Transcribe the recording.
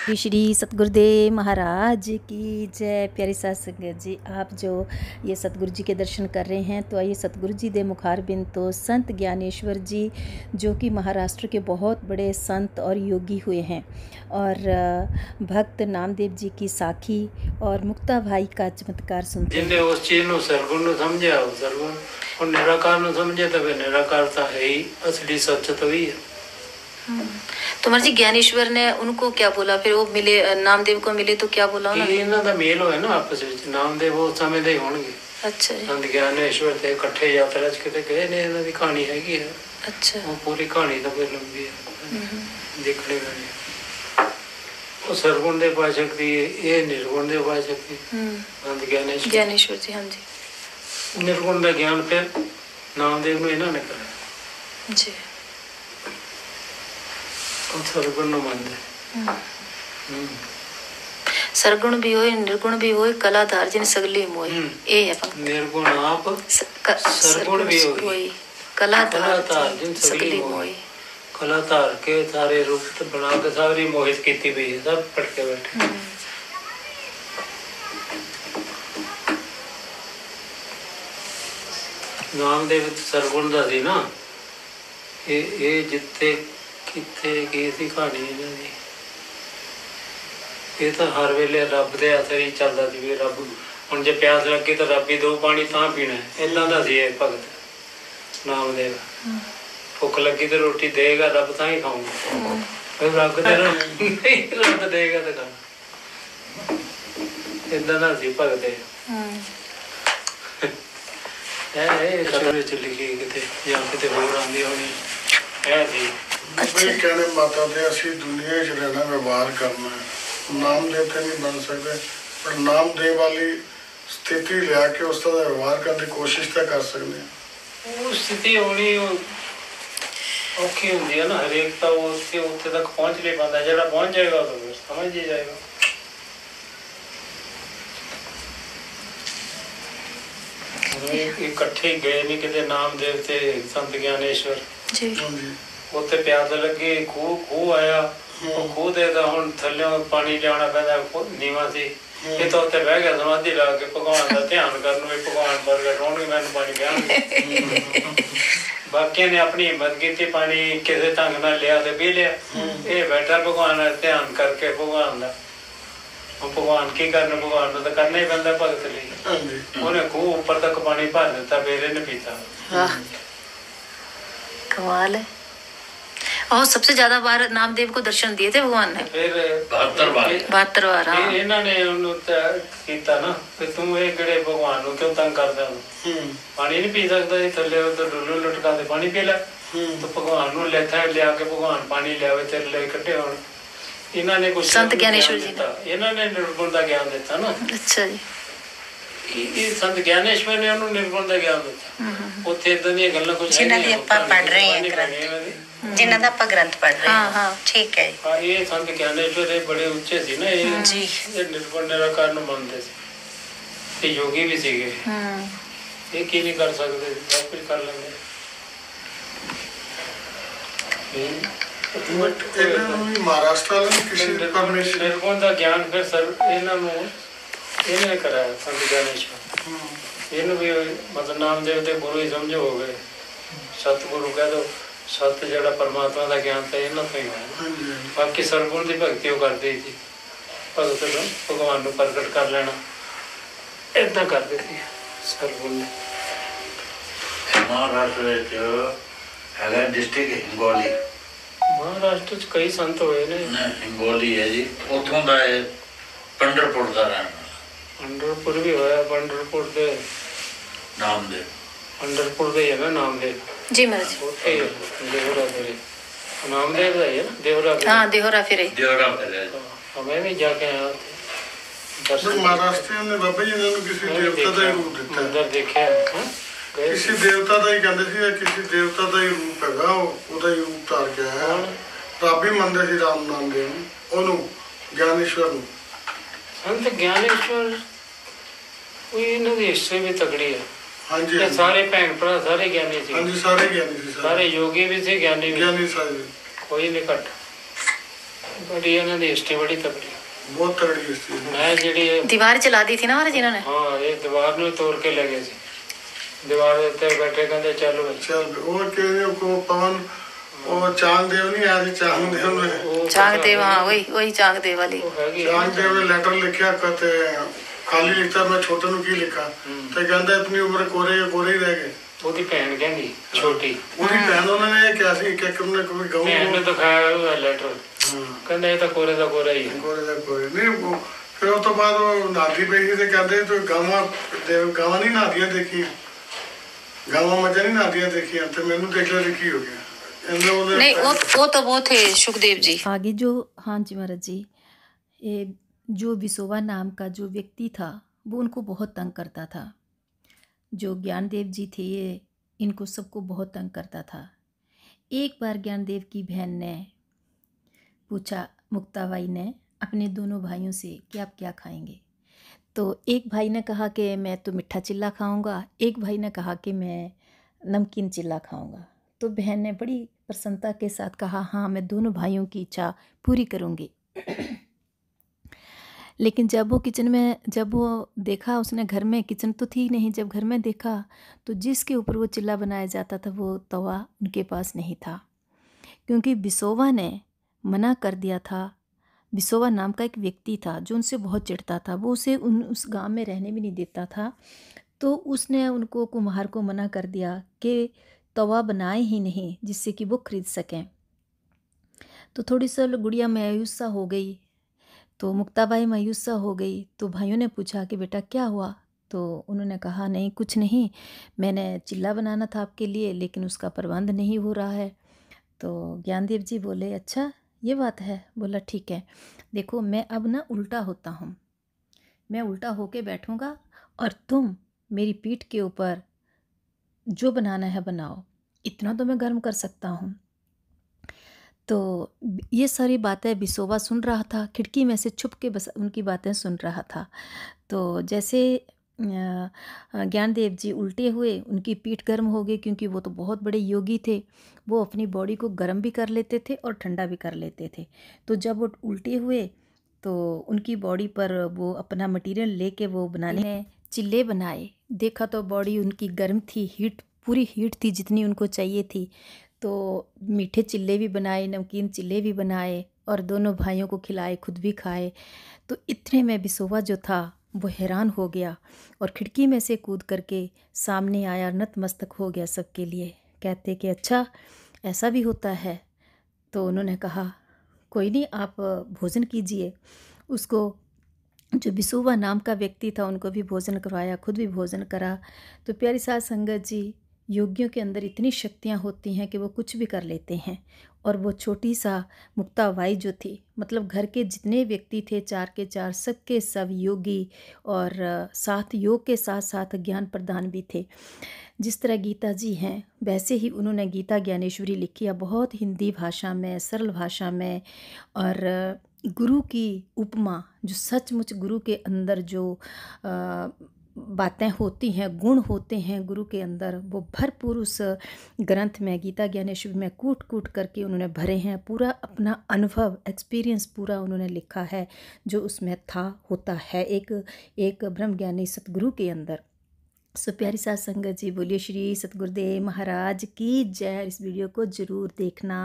श्री श्री सतगुरुदेव महाराज की जय। प्यारी साध संगत जी, आप जो ये सतगुरु जी के दर्शन कर रहे हैं तो आइए सतगुरु जी दे मुखारबिंद तो संत ज्ञानेश्वर जी जो कि महाराष्ट्र के बहुत बड़े संत और योगी हुए हैं, और भक्त नामदेव जी की साखी और मुक्ता भाई का चमत्कार सुनते हैं। उस चीज को सरगुण समझे, सरगुण और निराकार न समझे तो निराकारता है ही, असली सच तो ही है। तो मर्जी ज्ञानेश्वर ने उनको क्या बोला, फिर वो मिले नामदेव को मिले तो क्या बोला उन्होंने? इन्हां दा मेल होया ना आपस में। नामदेव उस समय दे होंगे। अच्छा जी। संत ज्ञानेश्वर ते इकट्ठे यात्रा च किते गए ने, इन्हां दी कहानी हैगी है। अच्छा। वो पूरी कहानी तो फिर लंबी है, देखने वाली। वो सरगुण दे पा सकती है, ये निर्गुण दे पा सकती है। संत ज्ञानेश्वर जी, हाँ जी। निर्गुण दा ज्ञान फिर नामदेव ने इन्होंने कराया जी। सरगुण न मानते। सरगुण भी होए, निर्गुण भी होए, कलाधार जिन सगली मोय। ए है निर्गुण आप, सरगुण भी होई, कलाधार जिन सगली मोय। कलाधार के सारे रूप बना के सारी मोहित कीती हुई है, सब पढ़ के बैठे। नामदेव सरगुण दा सी ना, ये जिते किथे की सी कहानी इन्हां दी। ये तो हर वेले रब दे असर ही चलदा सी भी रब हुण जे प्यास लगे तो रब ही दो पानी तां पीना है। इदां दा सी भगत नामदेव। भुख लगी तो रोटी देगा रब तां ही खाऊंगा, फिर रब दे नहीं रब देगा तो खाना। इदां दा सी भगत है। कदम च लिखी किते जां किते होर आंदी होनी है सी। कहने माता दे असी दुनिया च रहना, व्यवहार करना है। नामदेव तो नहीं बन सकते, पर नामदेव वाली स्थिति लिया के उस तरह व्यवहार करने की कोशिश तो कर सकते हैं। वो स्थिति होनी औखी होंगी है ना, हरेक तो उसके उत्ते तक पहुंच नहीं पाता। जरा पहुंच जाएगा तो फिर समझ ही जाएगा। इकट्ठे गए नहीं किते नामदेव ते संत ज्ञानेश्वर जी। उत्ते प्यास लगी, खूह आया, खूह दे हुण थल्लों पानी लियाना पैंदा, नीवां सी। ये तो उत्ते बह गया समाधि ला के भगवान दा ध्यान करन, भी भगवान प्रगट होणगे, मैनूं पानी पियाणगे। बाकी ने अपनी हिम्मत की, पानी किसी ढंग नाल लिया तो पी लिया। ये बैठा भगवान दा ध्यान करके, भगवान दा भगवान की करना, भगवान तो करना ही पैंदा भगत लई। उन्हें खूह ऊपर तक पानी भर दिता, फिर इन्हें पीता। कमाल है। और सबसे ज्यादा बार नामदेव को दर्शन दिए थे भगवान ने, फिर 72 बार। फिर इन्होंने कीता ना, फिर तू ये किहड़े भगवान नूं क्यों तंग करदा? पानी नहीं पी सकदा, थल्ले उधर डुल्लू लटका दे पानी पी लै। तो भगवान नूं लेथा लिया के भगवान पानी लियावे तेरे लिए कट्टे होण। इन्होंने कुछ संत ज्ञानेश्वर जी इन्होंने निर्गुण का ज्ञान दिता ना। अच्छा जी। संत ज्ञानेश्वर ने उन्होंने निर्गुण का ज्ञान दिता। उत्थे इदां दी गल्लां कुछ जिन्हां दी आपां पढ़ रहे हैं, जिन्हां दा आपां ग्रंथ पढ़ रहे हैं। हां ठीक है। हां, ये संत ज्ञानेश्वर ये बड़े ऊंचे सी ना, ये जी। ये निर्गुण निराकार नूं मनदे सी, ते योगी भी सीगे। ये की नहीं कर सकते, सब कुछ कर लेंगे। महाराष्ट्र वाले किसी निर्गुण का ज्ञान फिर इन्होंने कराया संत ज्ञानेश्वर। इन्हों भी मतलब नामदेव के गुरु ही समझो हो गए। सतगुरु कह दो, सत जड़ा परमात्मा का ज्ञान था इन्हों तो ही होया। बाकी सरगुण की भगती वो करते ही थी, भगत भगवान को प्रगट कर लेना, इदा करते थे सरगुण ने। महाराष्ट्र डिस्ट्रिक्ट हिंगोली, महाराष्ट्र च कई संत हुए ने। हिंगोली है जी, उतों का पंडरपुर का रहने वाला। पंडरपुर भी होया, पंडरपुर दे नामदेव, पंडरपुर दे है ना नामदेव जी महाराज। ओथे देवरा फिरे नामदेव दा ही है ना, देवरा। हां, देवरा फिरे। मैं भी जाके आया दर्शन। महाराष्ट्र ने बाबा जी ने किसी देवता का रूप दिता, अंदर देखा। किसी देवता का ही कहते सी, किसी देवता का ही रूप हैगा, ओदा ही रूप धार के आया। रब ही मनदे सी राम नामदेव नूं, ओनू ज्ञानेश्वर नूं। संत ज्ञानेश्वर कोई इन्हां दी हिस्ट्री भी तगड़ी है। हाँ जी, हाँ जी। सारे भैन भरा सारे ज्ञानी सी। हाँ जी, सारे ज्ञानी सी, सारे योगी भी थे, ज्ञानी भी। ज्ञानी सारे कोई नहीं घट। बड़ी इन्हों की हिस्ट्री बड़ी तगड़ी, बहुत तगड़ी हिस्ट्री। मैं जी दीवार चला दी थी ना महाराज इन्होंने। हाँ, ये दीवार में तोड़ के ले गए थे, दीवार के उत्ते बैठे कहते चलो चल वो को पवन वो चांग देव नहीं आया थी, चांग देव ने चांग देव, हाँ वही चांग देव वाली। चांग देव ने लेटर लिखा, कहते खाली लिखता मैं छोटे ਨੂੰ ਕੀ ਲਿਖਾ ਤੇ ਕਹਿੰਦਾ ਇਤਨੀ ਉਮਰ ਕੋਰੇ ਹੀ ਰਹਿ ਗਏ। ਉਹਦੀ ਭੈਣ ਕਹਿੰਦੀ ਛੋਟੀ, ਉਹਦੀ ਭੈਣ ਉਹਨਾਂ ਨੇ ਕਿਹਾ ਸੀ ਕਿ ਉਹਨੇ ਕੋਈ ਗਊ ਨੂੰ ਦਿਖਾਇਆ ਉਹ ਲੈਟਰ, ਕਹਿੰਦਾ ਇਹ ਤਾਂ ਕੋਰੇ ਦਾ ਕੋਰਾ ਹੀ ਹੈ। ਕੋਰੇ ਦਾ ਕੋਰੇ ਨਹੀਂ। ਫਿਰ ਉਸ ਤੋਂ ਬਾਅਦ ਉਹ ਨਾਦੀ ਪਈ ਸੀ ਤੇ ਕਹਿੰਦੇ ਤੂੰ ਗਾਵਾਂ ਨਹੀਂ ਨਾਦੀਆਂ ਦੇਖੀਆਂ, ਗਾਵਾਂ ਮੱਝਾਂ ਨਹੀਂ ਨਾਦੀਆਂ ਦੇਖੀਆਂ ਤੇ ਮੈਨੂੰ ਦੇਖ ਲੈ ਕੀ ਹੋ ਗਿਆ। नहीं वो तो वो थे सुखदेव जी। आगे जो, हाँ जी महाराज जी, ये जो विसोवा नाम का जो व्यक्ति था वो उनको बहुत तंग करता था। जो ज्ञानदेव जी थे ये इनको सबको बहुत तंग करता था। एक बार ज्ञानदेव की बहन ने पूछा मुक्ताबाई ने अपने दोनों भाइयों से कि आप क्या खाएंगे। तो एक भाई ने कहा कि मैं तो मीठा चिल्ला खाऊंगा, एक भाई ने कहा कि मैं नमकीन चिल्ला खाऊंगा। तो बहन ने बड़ी प्रसन्नता के साथ कहा हाँ मैं दोनों भाइयों की इच्छा पूरी करूंगी। लेकिन जब वो देखा, उसने घर में, किचन तो थी नहीं, जब घर में देखा तो जिसके ऊपर वो चिल्ला बनाया जाता था वो तवा उनके पास नहीं था, क्योंकि बिसोवा ने मना कर दिया था। बिसोवा नाम का एक व्यक्ति था जो उनसे बहुत चिढ़ता था, वो उसे उस गांव में रहने भी नहीं देता था। तो उसने उनको, कुम्हार को मना कर दिया कि तवा बनाए ही नहीं जिससे कि वो खरीद सकें। तो थोड़ी सी गुड़िया मायूस सा हो गई, तो मुक्ताबाई मायूस सा हो गई। तो भाइयों ने पूछा कि बेटा क्या हुआ। तो उन्होंने कहा नहीं कुछ नहीं, मैंने चिल्ला बनाना था आपके लिए लेकिन उसका प्रबंध नहीं हो रहा है। तो ज्ञानदेव जी बोले अच्छा ये बात है। बोला ठीक है, देखो मैं अब ना उल्टा होता हूँ, मैं उल्टा होके बैठूँगा और तुम मेरी पीठ के ऊपर जो बनाना है बनाओ, इतना तो मैं गर्म कर सकता हूँ। तो ये सारी बातें बिसोवा सुन रहा था, खिड़की में से छुप के बस उनकी बातें सुन रहा था। तो जैसे ज्ञानदेव जी उल्टे हुए, उनकी पीठ गर्म हो गई, क्योंकि वो तो बहुत बड़े योगी थे, वो अपनी बॉडी को गर्म भी कर लेते थे और ठंडा भी कर लेते थे। तो जब वो उल्टे हुए तो उनकी बॉडी पर वो अपना मटेरियल लेके वो बनाने चिल्ले बनाए। देखा तो बॉडी उनकी गर्म थी, हीट पूरी हीट थी जितनी उनको चाहिए थी। तो मीठे चिल्ले भी बनाए, नमकीन चिल्ले भी बनाए और दोनों भाइयों को खिलाए, खुद भी खाए। तो इतने में बिसोवा जो था वो हैरान हो गया और खिड़की में से कूद करके सामने आया, नतमस्तक हो गया सबके लिए। कहते कि अच्छा ऐसा भी होता है। तो उन्होंने कहा कोई नहीं, आप भोजन कीजिए। उसको जो बिसोवा नाम का व्यक्ति था उनको भी भोजन करवाया, खुद भी भोजन करा। तो प्यारी साध संगत जी, योगियों के अंदर इतनी शक्तियाँ होती हैं कि वो कुछ भी कर लेते हैं। और वो छोटी सा मुक्ताबाई जो थी, मतलब घर के जितने व्यक्ति थे 4 के 4 सबके सब योगी और साथ योग के साथ साथ ज्ञान प्रदान भी थे। जिस तरह गीता जी हैं वैसे ही उन्होंने गीता ज्ञानेश्वरी लिखी है, बहुत हिंदी भाषा में, सरल भाषा में। और गुरु की उपमा, जो सचमुच गुरु के अंदर जो बातें होती हैं, गुण होते हैं गुरु के अंदर, वो भरपूर उस ग्रंथ में, गीता ज्ञानेश्वरी में कूट कूट करके उन्होंने भरे हैं। पूरा अपना अनुभव, एक्सपीरियंस पूरा उन्होंने लिखा है जो उसमें था, होता है एक ब्रह्म ज्ञानी सतगुरु के अंदर। सो प्यारी साध संगत जी, बोलिए श्री सतगुरुदेव महाराज की जय। इस वीडियो को ज़रूर देखना।